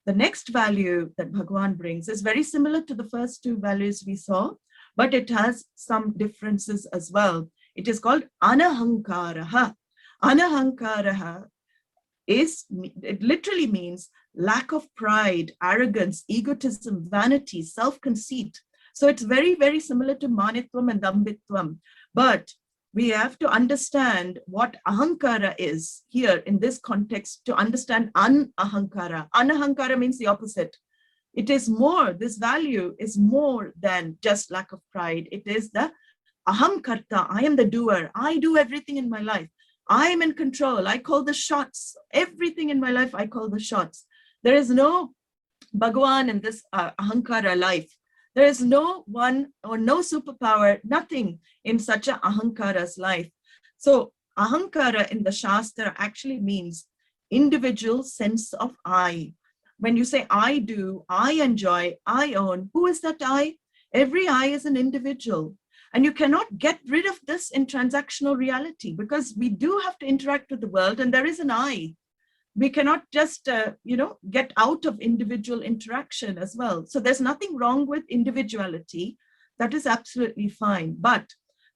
The next value that Bhagavan brings is very similar to the first two values we saw, but it has some differences as well. It is called anahankaraha. Anahankaraha it literally means lack of pride, arrogance, egotism, vanity, self-conceit. So it's very, very similar to manitvam and dambitvam. But we have to understand what ahankara is here in this context to understand anahankara. Anahankara means the opposite. It is more, this value is more than just lack of pride. It is the ahamkarta, I am the doer. I do everything in my life. I am in control. I call the shots. Everything in my life, I call the shots. There is no Bhagavan in this ahankara life. There is no one or no superpower, nothing in such a ahankara's life. So ahankara in the Shastra actually means individual sense of I. When you say I do, I enjoy, I own, who is that I? Every I is an individual. And you cannot get rid of this in transactional reality because we do have to interact with the world and there is an I. We cannot just, get out of individual interaction as well. So there's nothing wrong with individuality. That is absolutely fine. But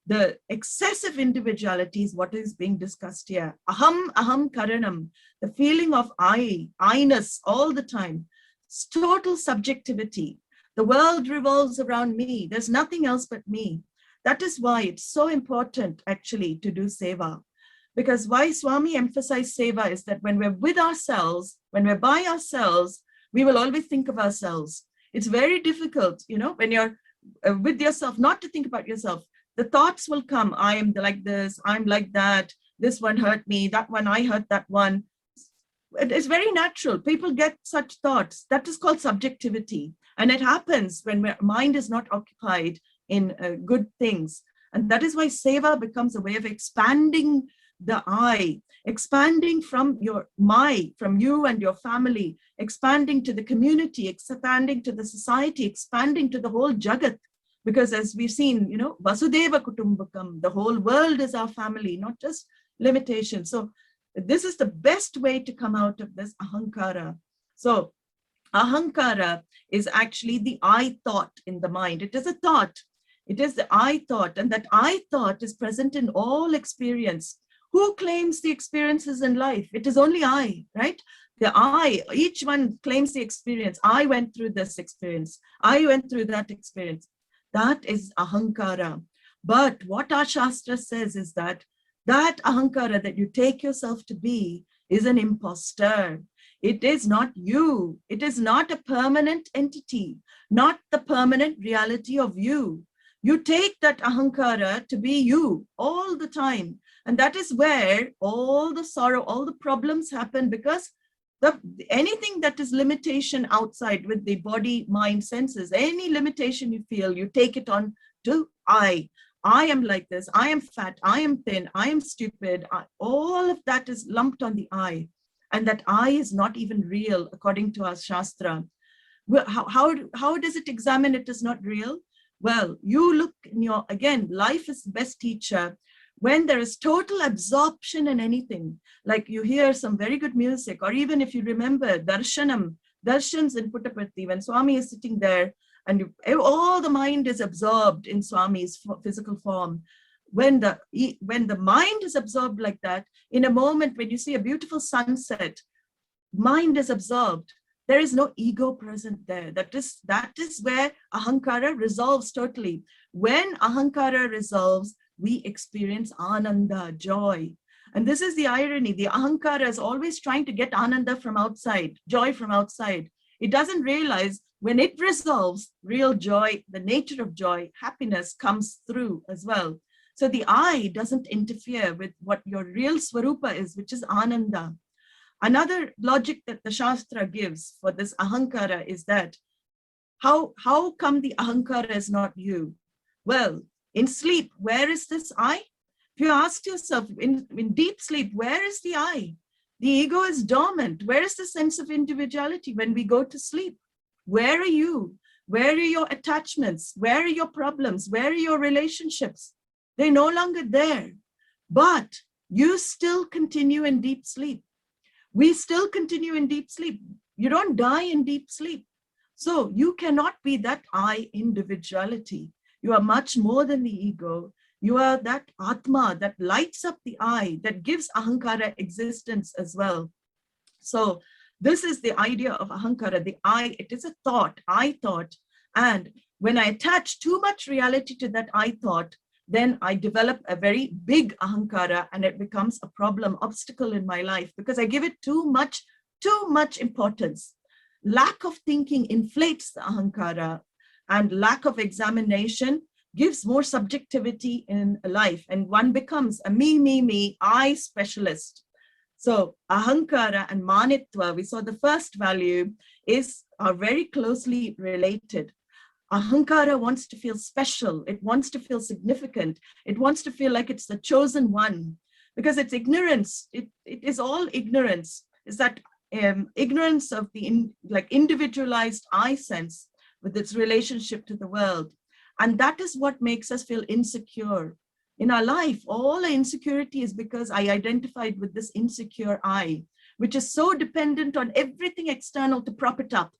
the excessive individuality is what is being discussed here. Aham karanam, the feeling of I-ness all the time. It's total subjectivity. The world revolves around me. There's nothing else but me. That is why it's so important actually to do seva. Because why Swami emphasized seva is that when we're with ourselves, when we're by ourselves, we will always think of ourselves. It's very difficult, when you're with yourself, not to think about yourself. The thoughts will come. I am like this, I'm like that. This one hurt me, that one, I hurt that one. It's very natural. People get such thoughts. That is called subjectivity. And it happens when my mind is not occupied in good things. And that is why seva becomes a way of expanding the I, expanding from from you and your family, expanding to the community, expanding to the society, expanding to the whole jagat. Because as we've seen, Vasudeva Kutumbakam, the whole world is our family, not just limitation. So this is the best way to come out of this ahankara. So ahankara is actually the I thought in the mind. It is a thought. It is the I thought, and that I thought is present in all experience. Who claims the experiences in life? It is only I, right? The I, each one claims the experience. I went through this experience. I went through that experience. That is ahankara. But what our Shastra says is that ahankara that you take yourself to be is an imposter. It is not you. It is not a permanent entity, not the permanent reality of you. You take that ahankara to be you all the time. And that is where all the sorrow, all the problems happen, because anything that is limitation outside with the body, mind, senses, any limitation you feel, you take it on to I am like this, I am fat, I am thin, I am stupid. All of that is lumped on the I. And that I is not even real according to our Shastra. Well, how does it examine it is not real? Well, you look in again, life is the best teacher. When there is total absorption in anything, like you hear some very good music, or even if you remember darshans in Puttaparthi, when Swami is sitting there and all the mind is absorbed in Swami's physical form. When the mind is absorbed like that, in a moment when you see a beautiful sunset, mind is absorbed. There is no ego present there. That is where ahankara resolves totally. When ahankara resolves, we experience ananda, joy. And this is the irony. The ahankara is always trying to get ananda from outside, joy from outside. It doesn't realize when it resolves, real joy, the nature of joy, happiness comes through as well. So the I doesn't interfere with what your real swarupa is, which is ananda. Another logic that the Shastra gives for this ahankara is that how come the ahankara is not you? Well, in sleep, where is this I? If you ask yourself, in deep sleep, where is the I? The ego is dormant. Where is the sense of individuality when we go to sleep? Where are you? Where are your attachments? Where are your problems? Where are your relationships? They're no longer there. But you still continue in deep sleep. We still continue in deep sleep. You don't die in deep sleep. So you cannot be that I individuality. You are much more than the ego. You are that Atma that lights up the I, that gives Ahankara existence as well. So this is the idea of Ahankara, the I. It is a thought, I thought. And when I attach too much reality to that I thought, then I develop a very big Ahankara, and it becomes a problem, obstacle in my life, because I give it too much importance. Lack of thinking inflates the Ahankara, and lack of examination gives more subjectivity in life, and one becomes a me, I specialist. So Ahankara and Manitva, we saw the first value, are very closely related. Ahankara wants to feel special. It wants to feel significant. It wants to feel like it's the chosen one, because it's ignorance. It is all ignorance. Is that ignorance of the individualized I sense with its relationship to the world. And that is what makes us feel insecure. In our life, all our insecurity is because I identified with this insecure I, which is so dependent on everything external to prop it up.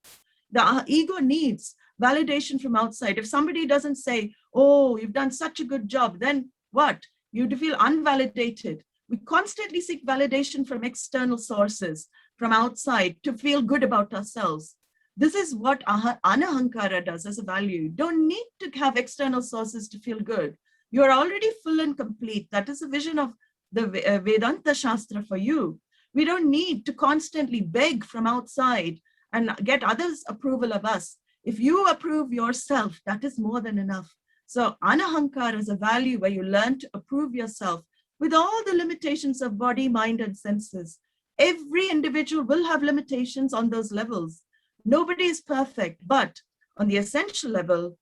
The ego needs validation from outside. If somebody doesn't say, oh, you've done such a good job, then what? You feel unvalidated. We constantly seek validation from external sources, from outside, to feel good about ourselves. This is what Anahankara does as a value. You don't need to have external sources to feel good. You are already full and complete. That is a vision of the Vedanta Shastra for you. We don't need to constantly beg from outside and get others' approval of us. If you approve yourself, that is more than enough. So Anahankara is a value where you learn to approve yourself with all the limitations of body, mind, and senses. Every individual will have limitations on those levels. Nobody is perfect, but on the essential level,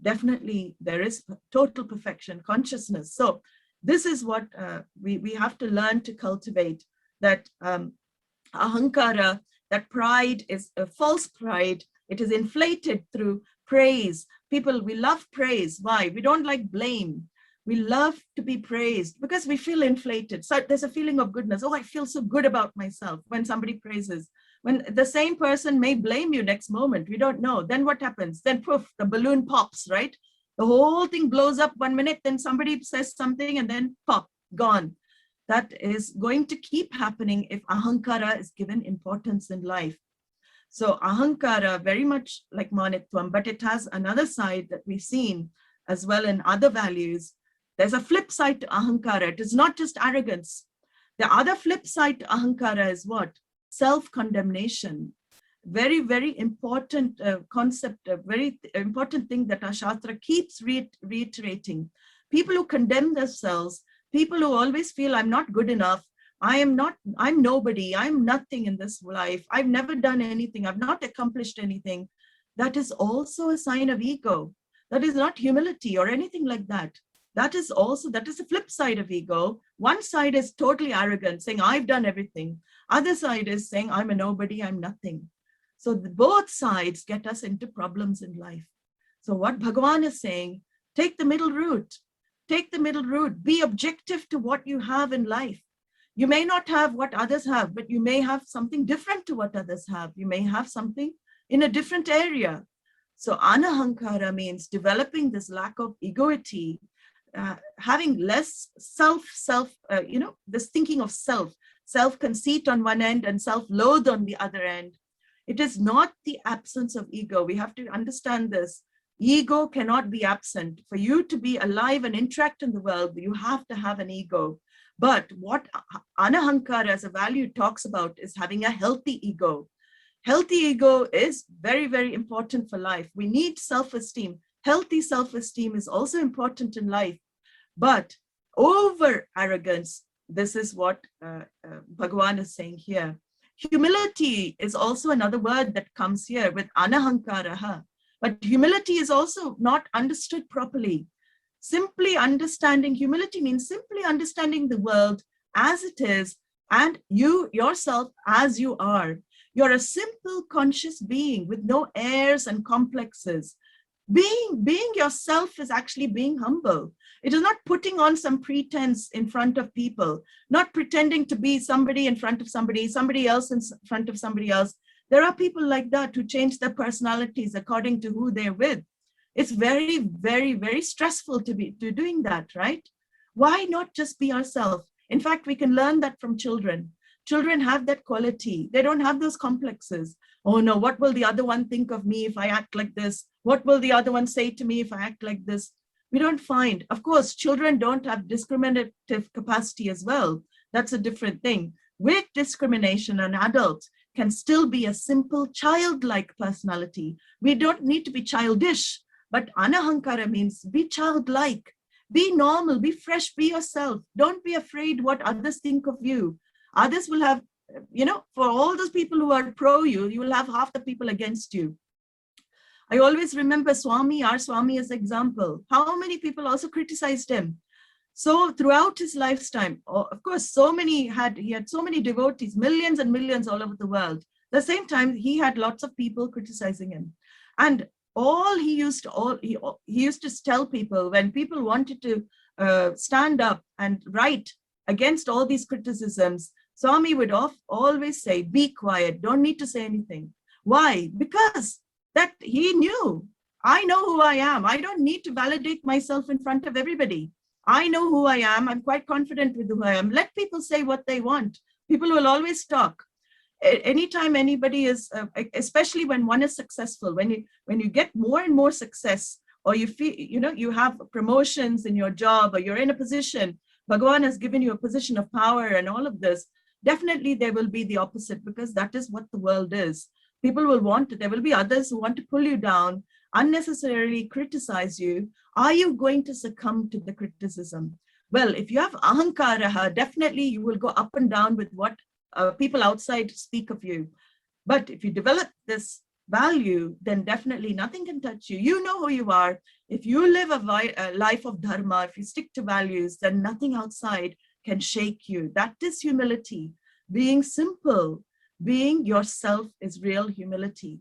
definitely there is total perfection, consciousness. So this is what we have to learn to cultivate, that Ahankara, that pride is a false pride. It is inflated through praise. People, we love praise. Why? We don't like blame. We love to be praised because we feel inflated. So there's a feeling of goodness. Oh, I feel so good about myself when somebody praises. When the same person may blame you next moment, we don't know. Then what happens? Then poof, the balloon pops, right? The whole thing blows up 1 minute, then somebody says something and then pop, gone. That is going to keep happening if Ahankara is given importance in life. So Ahankara, very much like Manitvam, but it has another side that we've seen as well in other values. There's a flip side to Ahankara. It is not just arrogance. The other flip side to Ahankara is what? Self-condemnation. Very, very important concept, a very important thing that our Shastra keeps reiterating. People who condemn themselves, people who always feel I'm not good enough, I'm nobody, I'm nothing in this life, I've never done anything, I've not accomplished anything. That is also a sign of ego. That is not humility or anything like that. That is the flip side of ego. One side is totally arrogant, saying I've done everything. Other side is saying I'm a nobody, I'm nothing. So both sides get us into problems in life. So what Bhagavan is saying, take the middle route. Take the middle route. Be objective to what you have in life. You may not have what others have, but you may have something different to what others have. You may have something in a different area. So Anahankara means developing this lack of egoity, having less this thinking of self-conceit on one end and self-loathe on the other end. It is not the absence of ego. We have to understand this. Ego cannot be absent. For you to be alive and interact in the world, you have to have an ego. But what Anahankara as a value talks about is having a healthy ego. Healthy ego is very, very important for life. We need self-esteem. Healthy self-esteem is also important in life. But over arrogance, this is what Bhagavan is saying here. Humility is also another word that comes here with Anahankaraha. But humility is also not understood properly. Simply understanding humility means simply understanding the world as it is and you yourself as you are. You're a simple conscious being with no airs and complexes. Being yourself is actually being humble. It is not putting on some pretense in front of people, not pretending to be somebody in front of somebody else in front of somebody else. There are people like that who change their personalities according to who they're with. It's very, very, very stressful to be doing that, right? Why not just be ourselves? In fact, we can learn that from children. Children have that quality. They don't have those complexes. Oh no, what will the other one think of me if I act like this? What will the other one say to me if I act like this? We don't find, of course, children don't have discriminative capacity as well. That's a different thing. With discrimination, an adult can still be a simple childlike personality. We don't need to be childish, but anahankara means be childlike, be normal, be fresh, be yourself. Don't be afraid what others think of you. Others will have, for all those people who are pro you, you will have half the people against you. I always remember Swami, our Swami as example. How many people also criticized him? So throughout his lifetime, of course, he had so many devotees, millions and millions all over the world. At the same time, he had lots of people criticizing him. And he used to tell people, when people wanted to stand up and write against all these criticisms, Swami would always say, be quiet, don't need to say anything. Why? Because that he knew, I know who I am. I don't need to validate myself in front of everybody. I know who I am. I'm quite confident with who I am. Let people say what they want. People will always talk. Anytime anybody is, especially when one is successful, when you get more and more success, or you feel, you have promotions in your job, or you're in a position, Bhagavan has given you a position of power and all of this, definitely there will be the opposite, because that is what the world is. People will there will be others who want to pull you down, unnecessarily criticize you. Are you going to succumb to the criticism? Well, if you have ahankara, definitely you will go up and down with what people outside speak of you. But if you develop this value, then definitely nothing can touch you. You know who you are. If you live a life of dharma, if you stick to values, then nothing outside can shake you. That is humility. Being simple, being yourself is real humility.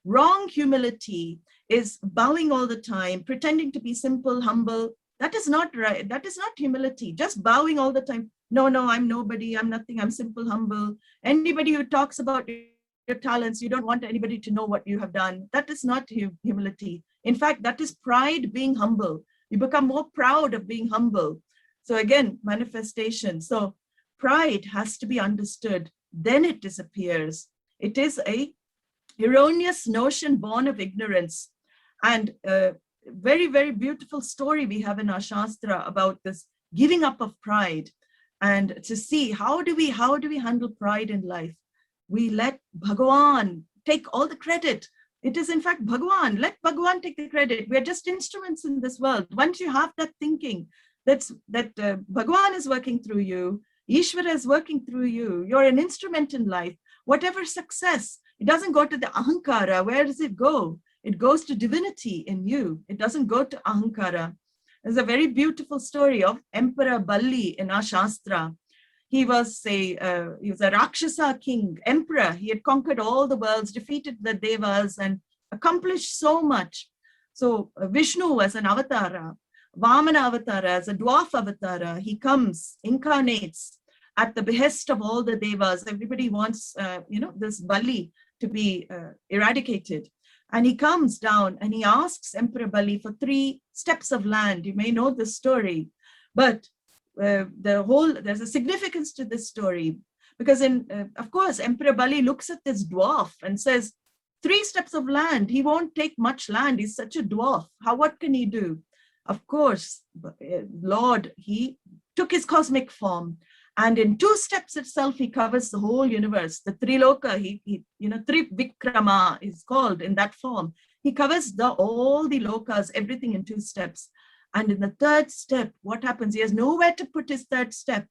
Wrong humility is bowing all the time, pretending to be simple, humble. That is not right. That is not humility. Just bowing all the time. No, I'm nobody. I'm nothing. I'm simple, humble. Anybody who talks about your talents, you don't want anybody to know what you have done. That is not humility. In fact, that is pride being humble. You become more proud of being humble. So again, manifestation. So pride has to be understood. Then it disappears. It is a erroneous notion born of ignorance. And a very, very beautiful story we have in our Shastra about this giving up of pride, and to see how do we handle pride in life. We let Bhagavan take all the credit. It is in fact Bhagavan. Let Bhagavan take the credit. We are just instruments in this world. Once you have that thinking, that Bhagavan is working through you, Ishvara is working through you, you're an instrument in life. Whatever success, it doesn't go to the ahankara. Where does it go? It goes to divinity in you. It doesn't go to ahankara. There's a very beautiful story of Emperor Balli in our Shastra. He was a Rakshasa king, emperor. He had conquered all the worlds, defeated the devas, and accomplished so much. So Vishnu as an avatara, Vamana avatara as a dwarf avatara, he comes, incarnates at the behest of all the devas. Everybody wants, this Bali to be eradicated. And he comes down and he asks Emperor Bali for 3 steps of land. You may know this story, but there's a significance to this story, because of course, Emperor Bali looks at this dwarf and says, 3 steps of land, he won't take much land. He's such a dwarf. What can he do? Of course, Lord, he took his cosmic form, and in 2 steps itself, he covers the whole universe. The Triloka, Trivikrama is called in that form. He covers all the lokas, everything in 2 steps. And in the 3rd step, what happens? He has nowhere to put his 3rd step.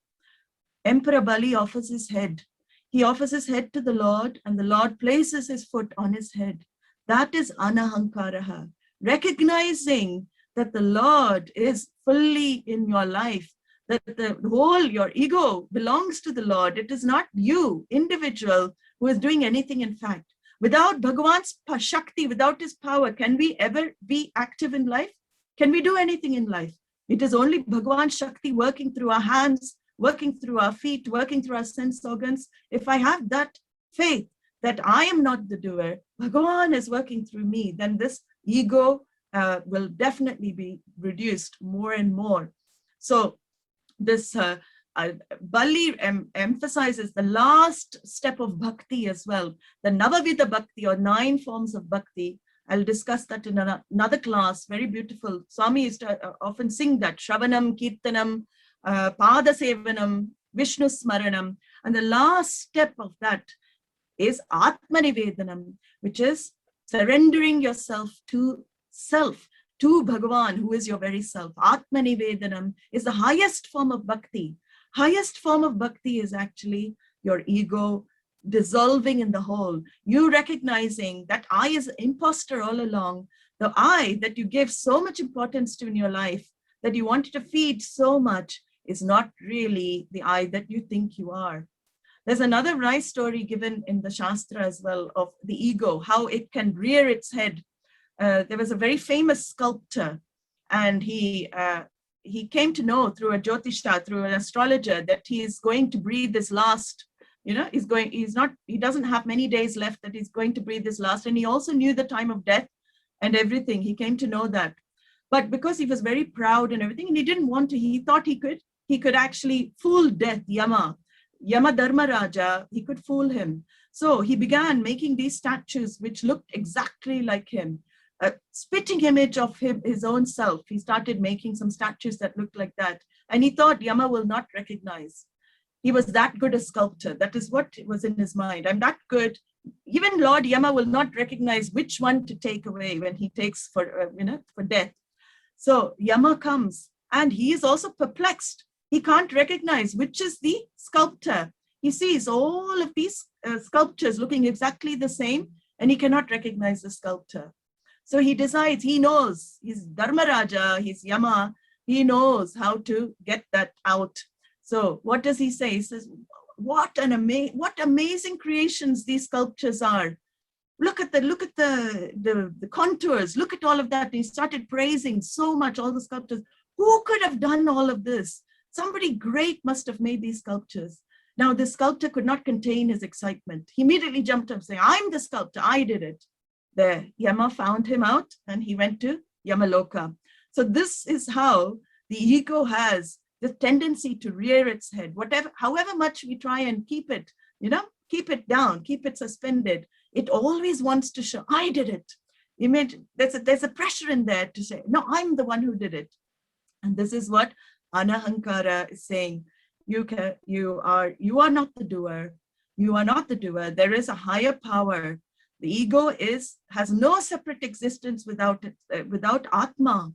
Emperor Bali offers his head. He offers his head to the Lord, and the Lord places his foot on his head. That is anahankaraha, recognizing that the Lord is fully in your life, that your ego belongs to the Lord. It is not you, individual, who is doing anything. In fact, without Bhagavan's Shakti, without his power, can we ever be active in life? Can we do anything in life? It is only Bhagavan's Shakti working through our hands, working through our feet, working through our sense organs. If I have that faith, that I am not the doer, Bhagavan is working through me, then this ego will definitely be reduced more and more. So this Bali emphasizes the last step of bhakti as well, the Navavida bhakti, or 9 forms of bhakti. I'll discuss that in another class. Very beautiful. Swami used to often sing that. Shravanam, Kirtanam, Pada Sevanam, Vishnu Smaranam. And the last step of that is Atmanivedanam, which is surrendering yourself to self, to Bhagavan, who is your very self. Atmanivedanam is the highest form of bhakti. Highest form of bhakti is actually your ego dissolving in the whole. You recognizing that I is an imposter all along. The I that you give so much importance to in your life, that you wanted to feed so much, is not really the I that you think you are. There's another nice story given in the Shastra as well of the ego, how it can rear its head. There was a very famous sculptor, and he came to know through a Jyotisha, through an astrologer, that he is going to breathe his last. He doesn't have many days left, that he's going to breathe his last. And he also knew the time of death and everything. He came to know that. But because he was very proud and everything, and he didn't want to, he thought he could actually fool death, Yama Dharmaraja, he could fool him. So he began making these statues which looked exactly like him. A spitting image of his own self. He started making some statues that looked like that. And he thought Yama will not recognize. He was that good a sculptor. That is what was in his mind. I'm that good. Even Lord Yama will not recognize which one to take away when he takes for death. So Yama comes, and he is also perplexed. He can't recognize which is the sculptor. He sees all of these sculptures looking exactly the same, and he cannot recognize the sculptor. So he decides, he knows, he's Dharmaraja, he's Yama, he knows how to get that out. So what does he say? He says, what amazing creations these sculptures are. Look at the contours, look at all of that. He started praising so much all the sculptors. Who could have done all of this? Somebody great must have made these sculptures. Now the sculptor could not contain his excitement. He immediately jumped up saying, I'm the sculptor, I did it. There, Yama found him out, and he went to Yamaloka. So this is how the ego has the tendency to rear its head. However much we try and keep it down, keep it suspended, it always wants to show, I did it. There's a pressure in there to say, no, I'm the one who did it. And this is what Anahankara is saying. You are not the doer. You are not the doer. There is a higher power. The ego has no separate existence without Atma.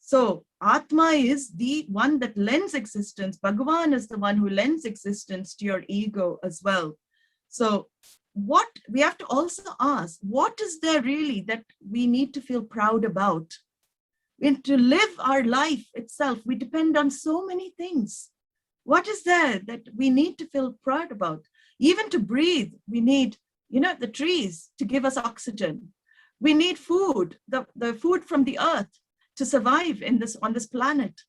So Atma is the one that lends existence. Bhagavan is the one who lends existence to your ego as well. So what we have to also ask, what is there really that we need to feel proud about? And to live our life itself, we depend on so many things. What is there that we need to feel proud about? Even to breathe, we need the trees to give us oxygen. We need food, the food from the earth to survive on this planet.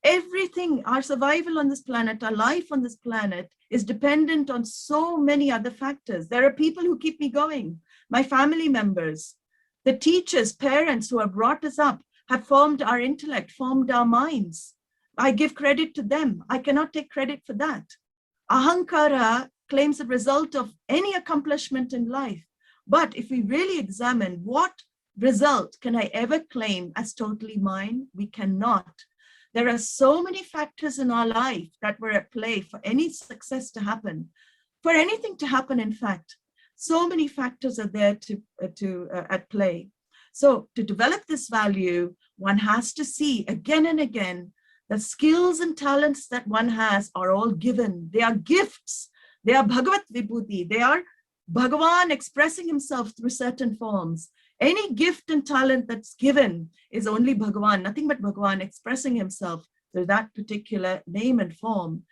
Everything, our survival on this planet, our life on this planet is dependent on so many other factors. There are people who keep me going, my family members, the teachers, parents who have brought us up, have formed our intellect, formed our minds. I give credit to them. I cannot take credit for that. Ahankara claims the result of any accomplishment in life. But if we really examine what result can I ever claim as totally mine, we cannot. There are so many factors in our life that were at play for any success to happen, for anything to happen, in fact. So many factors are there at play. So to develop this value, one has to see again and again the skills and talents that one has are all given. They are gifts. They are Bhagavat Vibhuti. They are Bhagavan expressing himself through certain forms. Any gift and talent that's given is only Bhagavan, nothing but Bhagavan expressing himself through that particular name and form.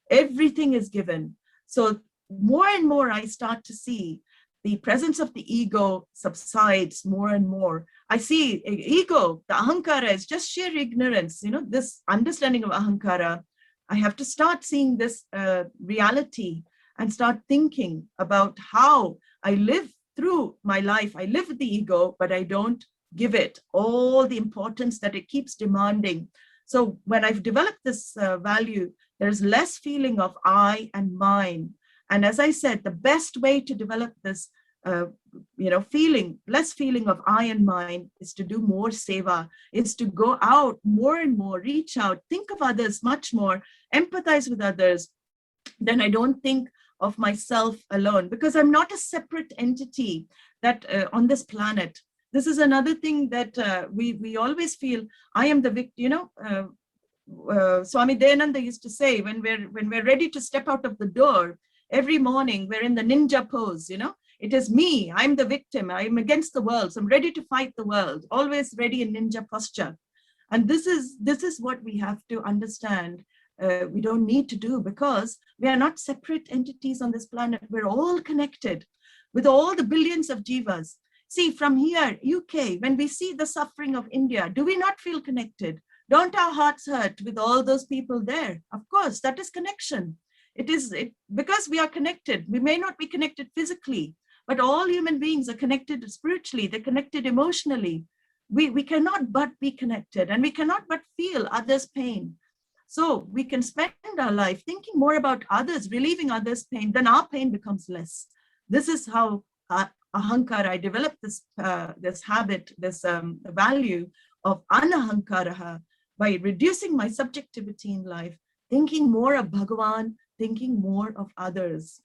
Everything is given. So more and more I start to see the presence of the ego subsides more and more. I see ego, the ahankara is just sheer ignorance. This understanding of ahankara, I have to start seeing this reality and start thinking about how I live through my life. I live with the ego, but I don't give it all the importance that it keeps demanding. So when I've developed this value, there's less feeling of I and mine. And as I said, the best way to develop this less feeling of I and mine is to do more seva, is to go out more and more, reach out, think of others much more, empathize with others. Then I don't think of myself alone, because I'm not a separate entity that on this planet. This is another thing that we always feel, I am the victim, Swami Dayananda used to say, when we're ready to step out of the door, every morning we're in the ninja pose, it is me, I'm the victim, I'm against the world, so I'm ready to fight the world, always ready in ninja posture. And this is what we have to understand. We don't need to do, because we are not separate entities on this planet. We're all connected with all the billions of jivas. See, from here, UK, when we see the suffering of India, do we not feel connected? Don't our hearts hurt with all those people there? Of course, that is connection. Because we are connected. We may not be connected physically, but all human beings are connected spiritually. They're connected emotionally. We cannot but be connected, and we cannot but feel others' pain. So we can spend our life thinking more about others, relieving others' pain, then our pain becomes less. This is how ahankara, I developed this habit, this value of anahankaraha, by reducing my subjectivity in life, thinking more of Bhagavan, thinking more of others.